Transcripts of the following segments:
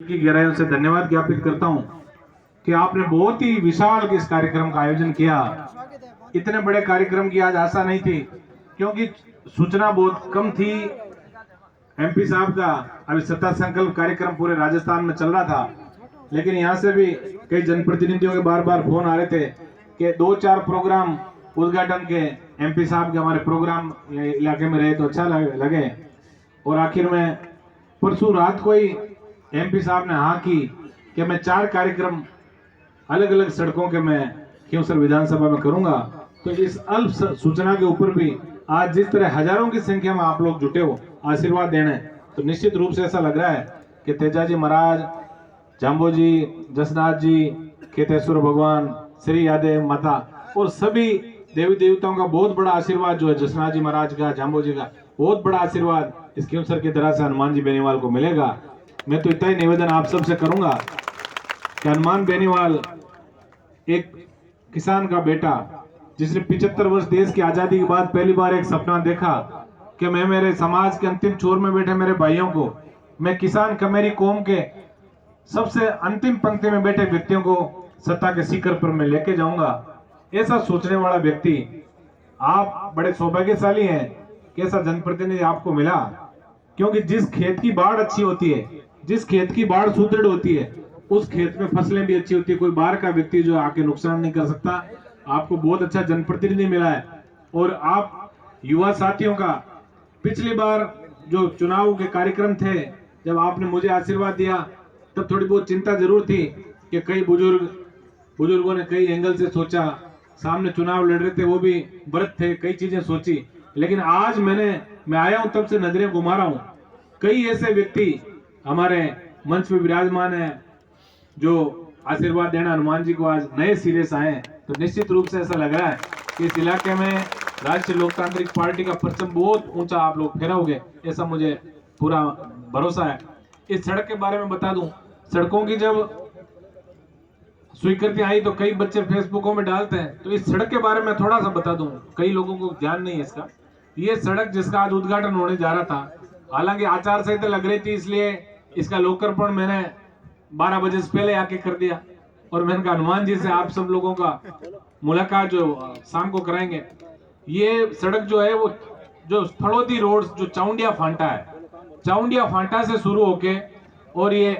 की गहराइयों से धन्यवाद ज्ञापित करता हूं कि आपने बहुत ही विशाल इस कार्यक्रम का आयोजन किया। इतने बड़े कार्यक्रम की आज आशा नहीं थी क्योंकि सूचना बहुत कम थी। एमपी साहब का अभी सत्ता संकल्प कार्यक्रम पूरे राजस्थान में चल रहा था, लेकिन यहाँ से भी कई जनप्रतिनिधियों के बार बार फोन आ रहे थे कि 2-4 प्रोग्राम उद्घाटन के एमपी साहब के हमारे प्रोग्राम इलाके में रहे तो अच्छा लगे। और आखिर में परसों रात को ही एमपी साहब ने हाँ की कि मैं 4 कार्यक्रम अलग अलग सड़कों के मैं खींवसर विधानसभा में करूंगा। तो इस अल्प सूचना के ऊपर भी आज जिस तरह हजारों की संख्या में आप लोग जुटे हो आशीर्वाद देने, तो निश्चित रूप से ऐसा लग रहा है कि तेजाजी महाराज, जाम्बो जी, जसनाथ जी, केतेश्वर भगवान, श्री यादेव माता और सभी देवी देवताओं का बहुत बड़ा आशीर्वाद जो है जसनाथ जी महाराज का, जाम्बो जी का बहुत बड़ा आशीर्वाद इस खींवसर की तरह से हनुमान जी बेनीवाल को मिलेगा। मैं तो इतना ही निवेदन आप सबसे करूंगा कि हनुमान बेनीवाल एक किसान का बेटा जिसने 75 वर्ष देश की आजादी के बाद पहली बार एक सपना देखा कि मैं मेरे समाज के अंतिम छोर में बैठे मेरे भाइयों को, मैं किसान कमेरी कौम के सबसे अंतिम पंक्ति में बैठे व्यक्तियों को सत्ता के शिखर पर मैं लेके जाऊंगा। ऐसा सोचने वाला व्यक्ति आप बड़े सौभाग्यशाली हैं कि ऐसा जनप्रतिनिधि आपको मिला, क्योंकि जिस खेत की बाढ़ अच्छी होती है, जिस खेत की बाढ़ सुदृढ़ होती है, उस खेत में फसलें भी अच्छी होती है। कोई बाहर का व्यक्ति जो आके नुकसान नहीं कर सकता। आपको बहुत अच्छा जनप्रतिनिधि मिला है। और आप युवा साथियों का पिछली बार जो चुनाव के कार्यक्रम थे, जब आपने मुझे आशीर्वाद दिया तब थोड़ी बहुत चिंता जरूर थी कि कई बुजुर्गों ने कई एंगल से सोचा, सामने चुनाव लड़ रहे थे वो भी व्रत थे, कई चीजें सोची। लेकिन आज मैं आया हूं तब से नजरें घुमा रहा हूं, कई ऐसे व्यक्ति हमारे मंच में विराजमान है जो आशीर्वाद देना हनुमान जी को आज नए सिरे से आए। तो निश्चित रूप से ऐसा लग रहा है कि इस इलाके में राष्ट्रीय लोकतांत्रिक पार्टी का परचम बहुत ऊंचा आप लोग फहराओगे, ऐसा मुझे पूरा भरोसा है। इस सड़क के बारे में बता दूं, सड़कों की जब स्वीकृति आई तो कई बच्चे फेसबुकों में डालते हैं, तो इस सड़क के बारे में थोड़ा सा बता दूं, कई लोगों को ध्यान नहीं है इसका। ये सड़क जिसका आज उद्घाटन होने जा रहा था, हालांकि आचार संहिता लग रही थी इसलिए इसका लोकार्पण मैंने 12 बजे से पहले आके कर दिया। और मैंने कहा हनुमान जी से आप सब लोगों का मुलाकात जो शाम को कराएंगे। ये सड़क जो है वो जो फड़ौदी रोड जो चाउंडिया फांटा है, चाउंडिया फांटा से शुरू होके और ये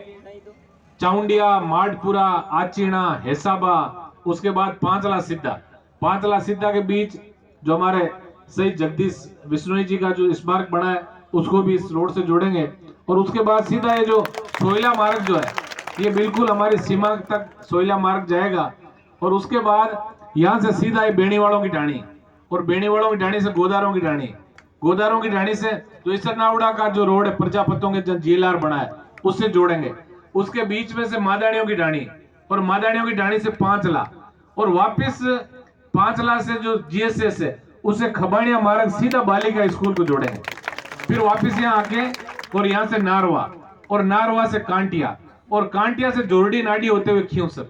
चाउंडिया, माडपुरा, आचीना, हेसाबा, उसके बाद पांचला सिद्धा के बीच जो हमारे शहीद जगदीश बिश्नोई जी का जो स्मारक बना है उसको भी इस रोड से जोड़ेंगे। और उसके बाद सीधा ये जो सोयला मार्ग जो है ये बिल्कुल हमारी सीमा तक सोयला मार्ग जाएगा। और उसके बाद यहाँ से सीधा ये बेनीवालों की ढाणी, और बेनीवालों की ढाणी से गोदारों की ढाणी, गोदारों की ढाणी से जो इसरनावड़ा का जो रोड है प्रजापतों के जीएलआर बना है उससे जोड़ेंगे। उसके बीच में से मादानियों की ढाणी, और मादानियों की ढाणी से पांचला, और वापस पांचला से जो जीएसएस है उसे खबाड़िया मार्ग सीधा बालिका स्कूल को जोड़ेंगे। फिर वापस यहाँ आके और यहाँ से नारवा, और नारवा से कांटिया, और कांटिया से जोरडी नाडी होते हुए खींवसर,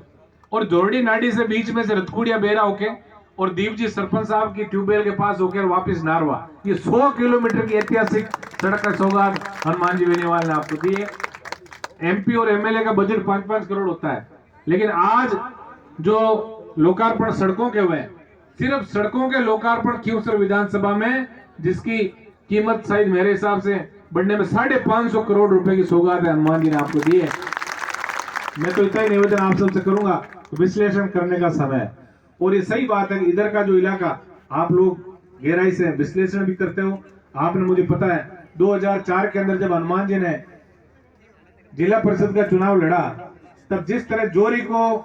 और जोरडी नाडी से बीच में से रतकुड़िया बेरा होके और दीप जी सरपंच साहब की ट्यूबवेल के पास होकर वापस नारवा। ये 100 किलोमीटर की ऐतिहासिक सड़क का सौगात हनुमान जी बेनीवाल ने आपको दी है। एमपी और एमएलए का बजट 5-5 करोड़ होता है, लेकिन आज जो लोकार्पण सड़कों के हुए, सिर्फ सड़कों के लोकार्पण खींवसर विधानसभा में जिसकी कीमत शायद मेरे हिसाब से बढ़ने में 550 करोड़ रुपए की सौगात है हनुमान जी ने आपको दी है। मैं तो इतना ही निवेदन आप सबसे करूंगा, विश्लेषण करने का समय है। और ये सही बात है कि इधर का जो इलाका आप लोग गहराई से विश्लेषण भी करते हो। आपने मुझे पता है 2004 के अंदर जब हनुमान जी ने जिला परिषद का चुनाव लड़ा, तब जिस तरह जोरी को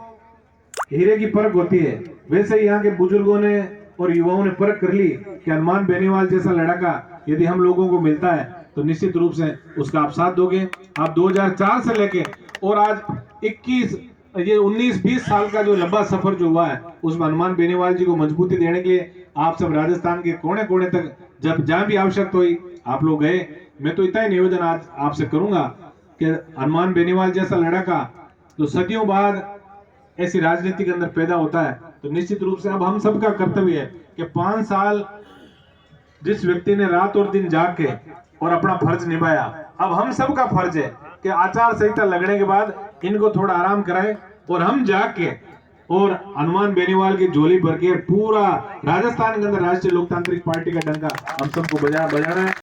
हीरे की परख होती है वैसे ही यहाँ के बुजुर्गों ने और युवाओं ने परख कर ली कि हनुमान बेनीवाल जैसा लड़का यदि हम लोगों को मिलता है तो निश्चित रूप से उसका आप साथ दोगे। आप 2004 से लेके और आज 19-20 साल का जो लंबा सफर जो हुआ है उसमें हनुमान बेनीवाल जी को मजबूती देने के लिए आप सब राजस्थान के कोने कोने तक जब जहां भी आवश्यकता हुई आप लोग गए। मैं तो इतना ही निवेदन आज आपसे करूंगा कि हनुमान बेनीवाल जैसा लड़का जो सदियों बाद ऐसी राजनीति के अंदर पैदा होता है, तो निश्चित रूप से अब हम सबका कर्तव्य है कि 5 साल जिस व्यक्ति ने रात और दिन जाग के और अपना फर्ज निभाया, अब हम सबका फर्ज है कि आचार संहिता लगने के बाद इनको थोड़ा आराम कराए और हम जाके और हनुमान बेनीवाल की झोली भर के पूरा राजस्थान के अंदर राष्ट्रीय लोकतांत्रिक पार्टी का डंका हम सबको बजाना है।